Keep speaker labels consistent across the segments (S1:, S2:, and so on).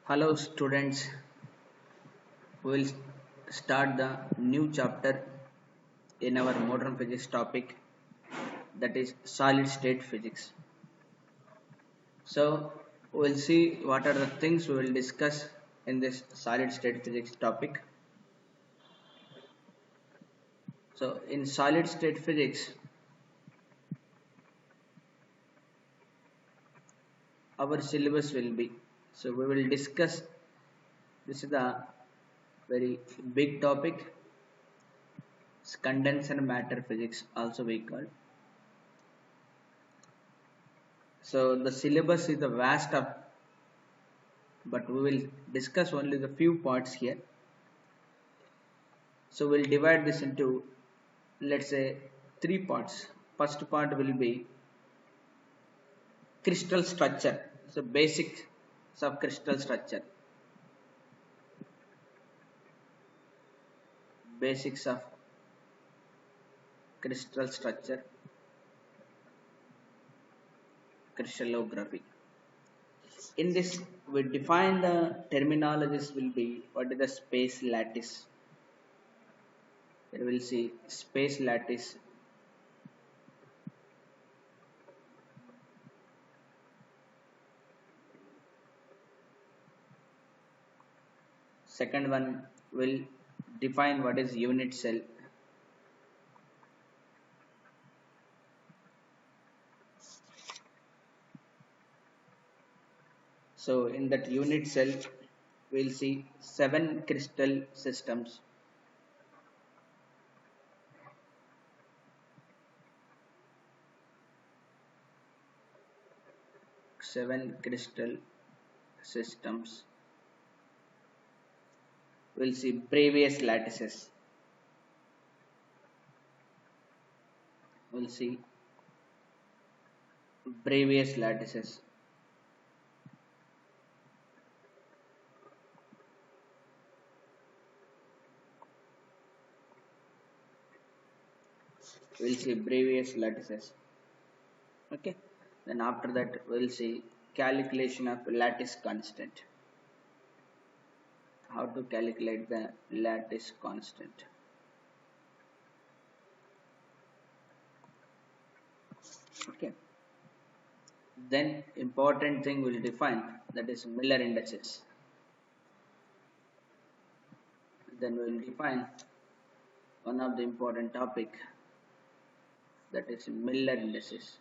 S1: Hello students, we will start the new chapter in our modern physics topic, that is solid state physics. So we will see what are the things we will discuss in this solid state physics topic. So in solid state physics, our syllabus will be, so we will discuss, this is a very big topic, it's condensed matter physics also we call. So the syllabus is the vast of, but we will discuss only the few parts here. So we'll divide this into, let's say, three parts. First part will be crystal structure, so basics of crystal structure, basics of crystal structure, crystallography. In this, we define the terminologies will be what is the space lattice. Here we'll see space lattice. Second one will define what is unit cell. So in that unit cell, we'll see 7 crystal systems. Seven crystal systems. We'll see previous lattices. We'll see previous lattices. We'll see previous lattices. Okay. Then after that, we'll see calculation of lattice constant. How to calculate the lattice constant. Okay. Then important thing we'll define, that is Miller indices. Then we'll define one of the important topic, that is Miller indices.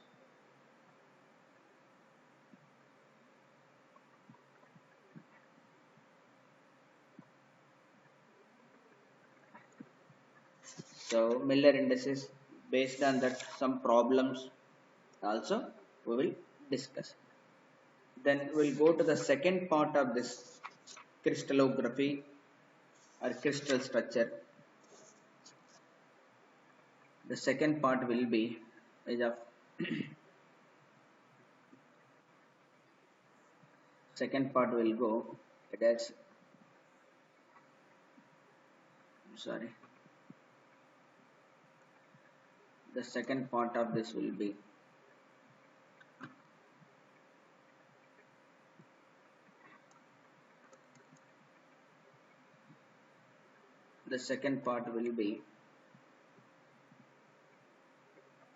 S1: So Miller indices, based on that some problems also we will discuss. Then we'll go to the second part of this crystallography or crystal structure. The second part will be is of second part will go, it has, sorry, the second part of this will be the second part will be,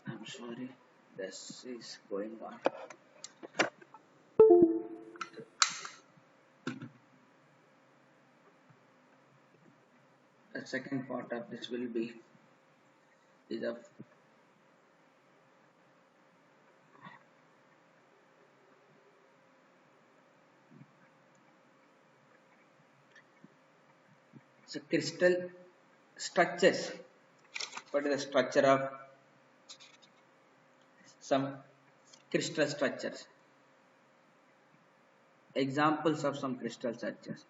S1: I'm sorry, this is going on. The second part of this will be is of so crystal structures. What is the structure of some crystal structures? Examples of some crystal structures.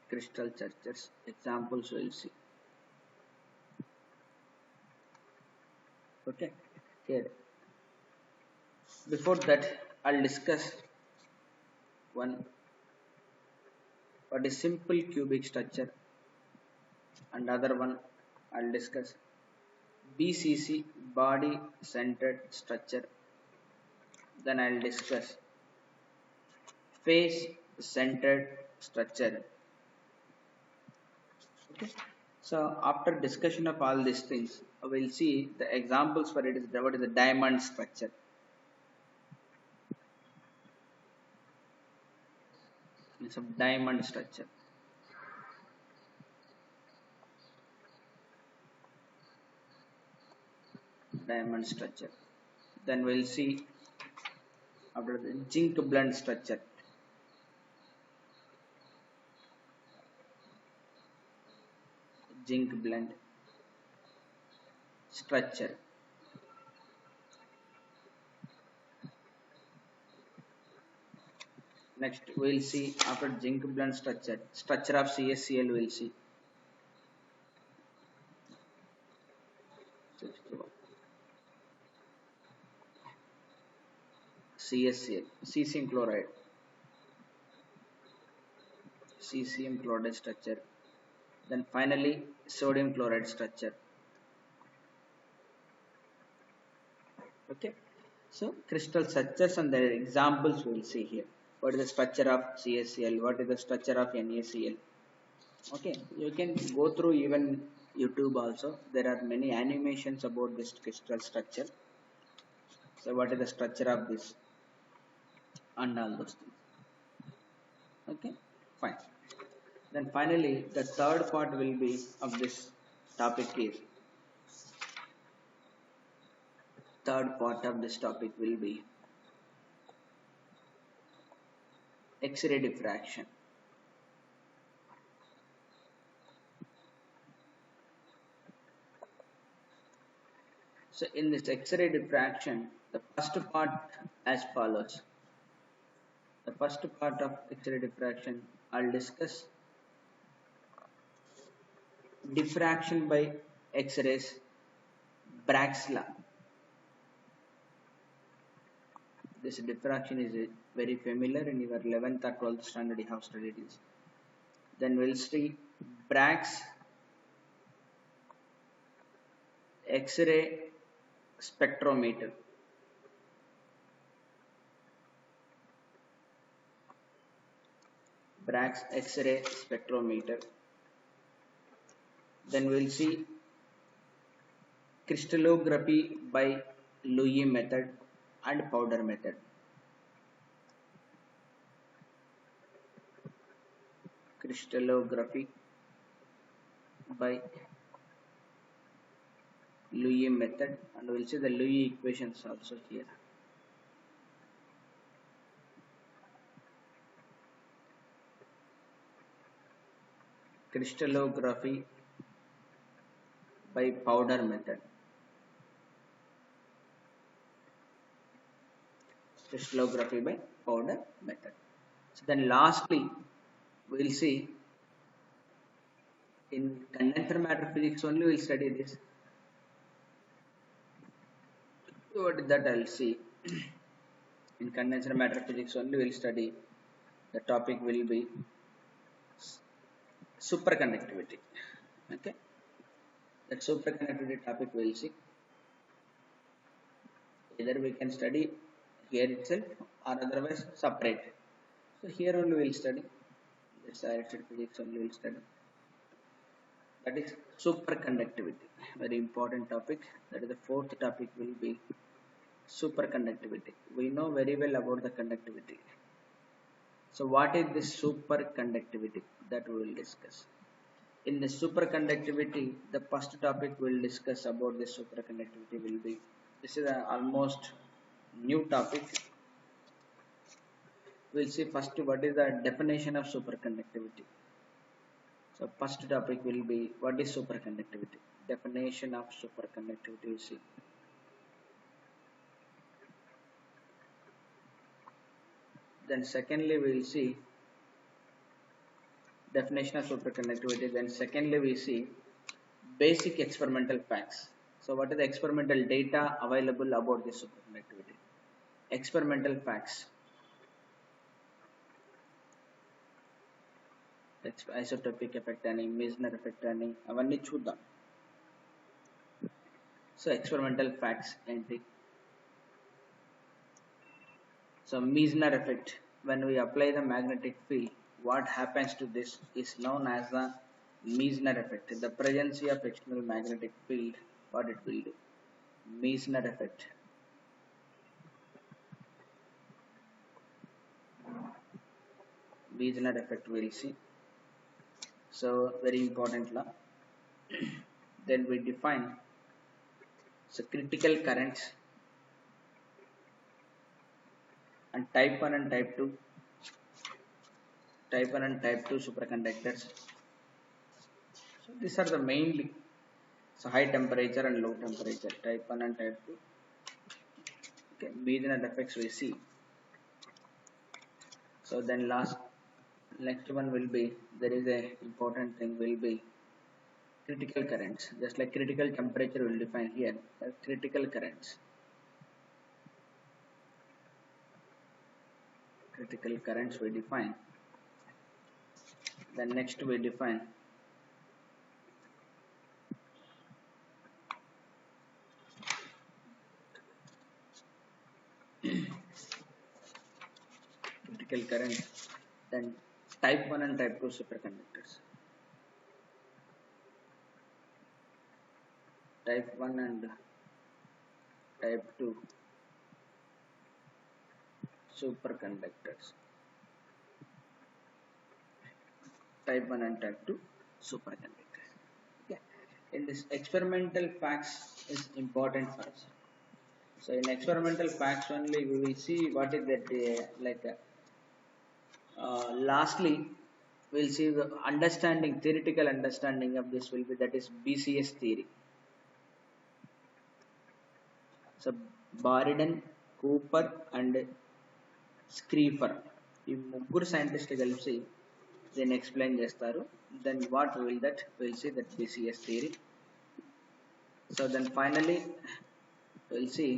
S1: Crystal structures. Examples we'll see. Okay. Here. Before that, I'll discuss one, what is simple cubic structure, and other one I'll discuss BCC, body centered structure. Then I'll discuss face centered structure. Okay. So after discussion of all these things, we'll see the examples for it is what is the diamond structure. It's a diamond structure. Diamond structure. Then we'll see after the zinc blende structure. Zinc blende structure. Next we'll see after zinc blende structure of CSCl we'll see. CSCl, cesium chloride, cesium chloride structure. Then finally sodium chloride structure. Okay, so crystal structures and their examples we'll see here. What is the structure of CSCl? What is the structure of NaCl? Okay, you can go through even YouTube also. There are many animations about this crystal structure. So what is the structure of this and all those things. Okay, fine. Then finally the third part will be of this topic is third part of this topic will be X-ray diffraction. So in this X-ray diffraction, the first part as follows. The first part of X-ray diffraction, I'll discuss diffraction by X-rays, Bragg's law. This diffraction is very familiar in your 11th or 12th standard you have studied this. Then we'll see Bragg's X-ray spectrometer. Bragg's X-ray spectrometer. Then we'll see crystallography by Louis method and powder method. Crystallography by Louis method, and we'll see the Louis equations also here. Crystallography by powder method. Crystallography by powder method. So then lastly we'll see in condenser matter physics only we'll study this. What is that I'll see in condenser matter physics only we'll study. The topic will be superconductivity. Okay, that superconductivity topic we'll see. Either we can study here itself or otherwise separate. So here only we'll study. This directed physics only we'll study. That is superconductivity. Very important topic. That is the fourth topic will be superconductivity. We know very well about the conductivity. So what is this superconductivity? That we will discuss. In the superconductivity, the first topic we'll discuss about the superconductivity will be, this is an almost new topic. We'll see first what is the definition of superconductivity. So first topic will be what is superconductivity. Definition of superconductivity you see. Then secondly we will see definition of superconductivity. Then secondly we see basic experimental facts. So what is the experimental data available about this superconductivity? Experimental facts. Isotopic effect ani, Meissner effect ani, avanni chuddam. So experimental facts entry. So Meissner effect. When we apply the magnetic field, what happens to this is known as the Meissner effect. In the presence of external magnetic field, what it will do? Meissner effect. Meissner effect we'll see. So very important law. Then we define so critical currents and type 1 and type 1 and type 2 superconductors. So these are the mainly so high temperature and low temperature, type 1 and type 2. Okay, Meissner effects we see. So then next one will be, there is a important thing will be critical currents. Just like critical temperature will define here, critical currents. Critical currents we define. Then next we define critical current, then type 1 and type 2 superconductors. Type 1 and type 2 superconductors. Type 1 and type 2 superconductors. Okay. In this experimental facts is important for us. So in experimental facts only we will see what is that lastly we'll see the understanding, theoretical understanding of this will be, that is BCS theory. So Baridan, Cooper and Schriefer ఈ ముగ్గురు సైంటిస్టులు కలిసి దీన్ని explain చేస్తారు. Then what will that we'll see that BCS theory. So then finally we'll see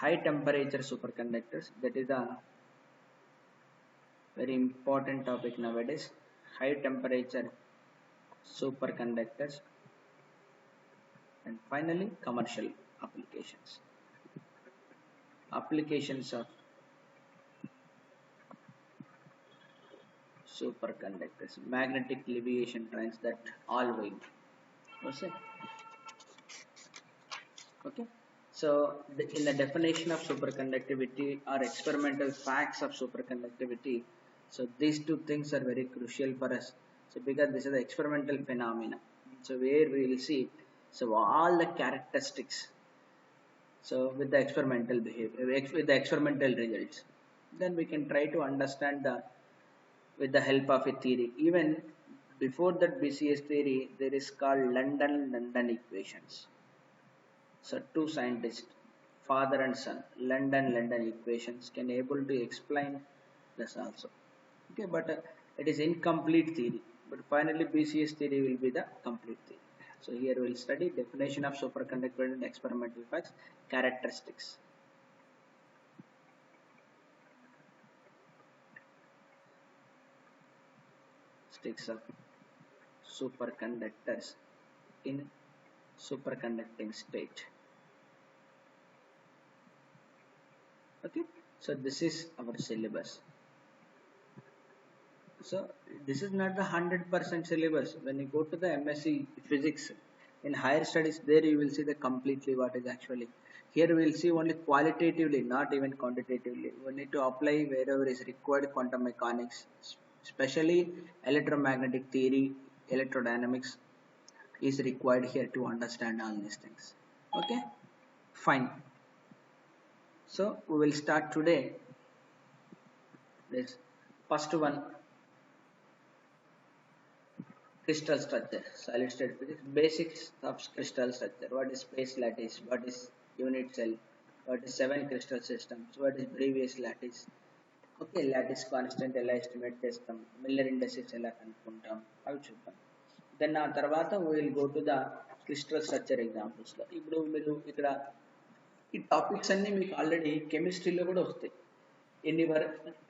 S1: high temperature superconductors. That is a very important topic nowadays. High temperature superconductors. And finally commercial applications. Applications of superconductors, magnetic leviation trains that all will. Okay. So in the definition of superconductivity or experimental facts of superconductivity, so these two things are very crucial for us. So because this is the experimental phenomena, so where we will see so all the characteristics. So with the experimental behavior, with the experimental results, then we can try to understand the with the help of a theory. Even before that BCS theory, there is called London equations. So two scientists, father and son, London equations can able to explain this also. Okay, but it is incomplete theory. But finally BCS theory will be the complete theory. So here we will study definition of superconductor and experimental facts, characteristics. Of superconductors in superconducting state. Okay, so this is our syllabus. So this is not the 100% syllabus. When you go to the MSc physics in higher studies, there you will see the completely what is actually. Here we will see only qualitatively, not even quantitatively. We need to apply wherever is required quantum mechanics, especially electromagnetic theory, electrodynamics is required here to understand all these things. Okay, fine. So we will start today. This first one, crystal structure, solid state physics, basics of crystal structure. What is space lattice? What is unit cell? What is 7 crystal systems? What is previous lattice? Okay, lattice constant ఎలా estimate చేస్తాం, Miller indexes ఎలా కనుక్కుంటాం, అవి చూద్దాం. Then ఆ తర్వాత we will go to the crystal structure examples లో. ఇప్పుడు మీరు ఇక్కడ ఈ టాపిక్స్ అన్ని మీకు ఆల్రెడీ కెమిస్ట్రీలో కూడా వస్తాయి. In your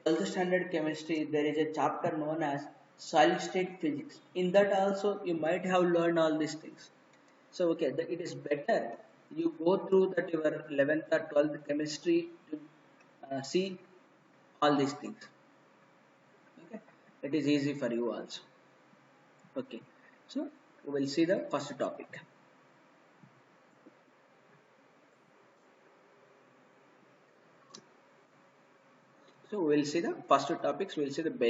S1: 12th standard chemistry, there is a chapter known as solid state physics. In that also you might have learned all these things. So okay, it is better you go through that your 11th or 12th chemistry to see all these things. Okay, it is easy for you also. Okay, so we will see the first topic. So we will see the first topics. We will see the basic.